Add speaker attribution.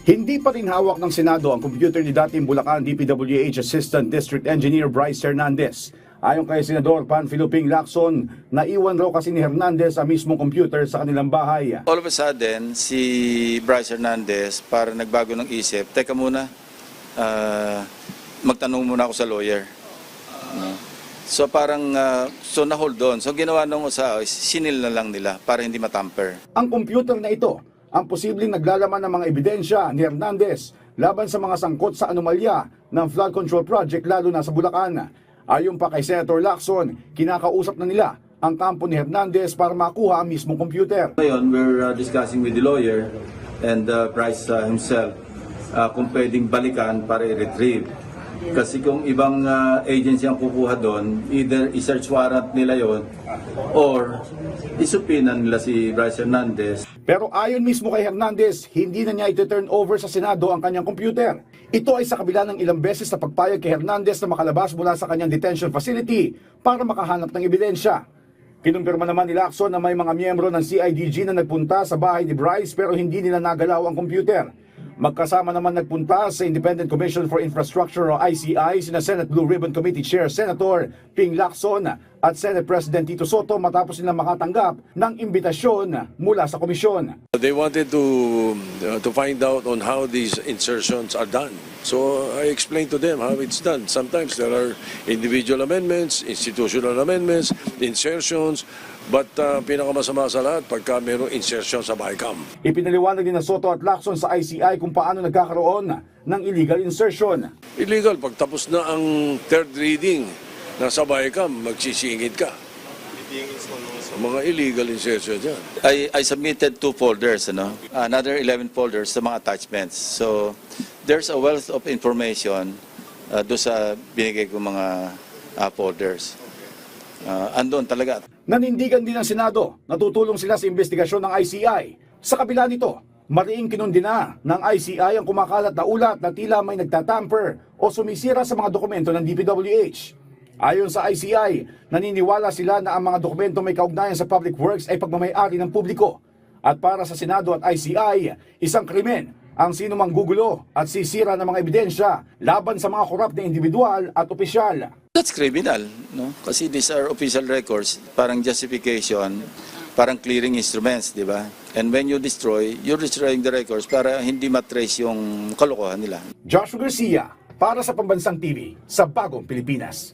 Speaker 1: Hindi pa rin hawak ng Senado ang computer ni dating Bulacan DPWH Assistant District Engineer Bryce Hernandez. Ayon kay Senador Panfilo Ping Lacson, naiwan raw kasi ni Hernandez ang mismong computer sa kanilang bahay.
Speaker 2: All of a sudden, si Bryce Hernandez, para nagbago ng isip, teka muna, magtanong muna ako sa lawyer. So parang, so na-hold on. So ginawa nung sinil na lang nila para hindi matamper.
Speaker 1: Ang computer na ito, ang posibleng naglalaman ng mga ebidensya ni Hernandez laban sa mga sangkot sa anomalya ng flood control project lalo na sa Bulacan. Ayon pa kay Senator Lacson, kinakausap na nila ang kampo ni Hernandez para makuha ang mismong computer.
Speaker 3: Ngayon, we're discussing with the lawyer and Bryce himself kung pwedeng balikan para i-retrieve. Kasi kung ibang agency ang kukuha doon, either i-search warrant nila yon or isupinan nila si Bryce Hernandez.
Speaker 1: Pero ayon mismo kay Hernandez, hindi na niya ito-turn over sa Senado ang kanyang computer. Ito ay sa kabila ng ilang beses na pagpayag kay Hernandez na makalabas mula sa kanyang detention facility para makahanap ng ebidensya. Kinumpirma naman ni Lacson na may mga miyembro ng CIDG na nagpunta sa bahay ni Bryce pero hindi nila nagalaw ang computer. Magkasama naman nagpunta sa Independent Commission for Infrastructure o ICI sina Senate Blue Ribbon Committee Chair Senator Ping Lacson at Senate President Tito Soto matapos nilang makatanggap ng imbitasyon mula sa komisyon.
Speaker 4: They wanted to find out on how these insertions are done. So I explained to them how it's done. Sometimes there are individual amendments, institutional amendments, insertions, but pinakamasama sa lahat pagka mayroong insertion sa BICAM.
Speaker 1: Ipinaliwanag ni Soto at Lacson sa ICI kung paano nagkakaroon ng illegal insertion.
Speaker 4: Illegal, pag tapos na ang third reading na sa BICAM, magsisingit ka. Mga illegal insertion dyan.
Speaker 2: I submitted 2 folders, another 11 folders sa mga attachments. So there's a wealth of information doon sa binigay ko mga folders. Andun talaga.
Speaker 1: Nanindigan din ng Senado, natutulong sila sa investigasyon ng ICI. Sa kabila nito, mariing kinundina ng ICI ang kumakalat na ulat na tila may nagtatamper o sumisira sa mga dokumento ng DPWH. Ayon sa ICI, naniniwala sila na ang mga dokumento may kaugnayan sa Public Works ay pagmamay-ari ng publiko. At para sa Senado at ICI, isang krimen ang sinumang gugulo at sisira ng mga ebidensya laban sa mga korap na individual at opisyal.
Speaker 2: That's criminal, no? Kasi these are official records, parang justification, parang clearing instruments, di ba? And when you destroy, you're destroying the records para hindi matrace yung kalokohan nila.
Speaker 1: Joshua Garcia, para sa Pambansang TV, sa Bagong Pilipinas.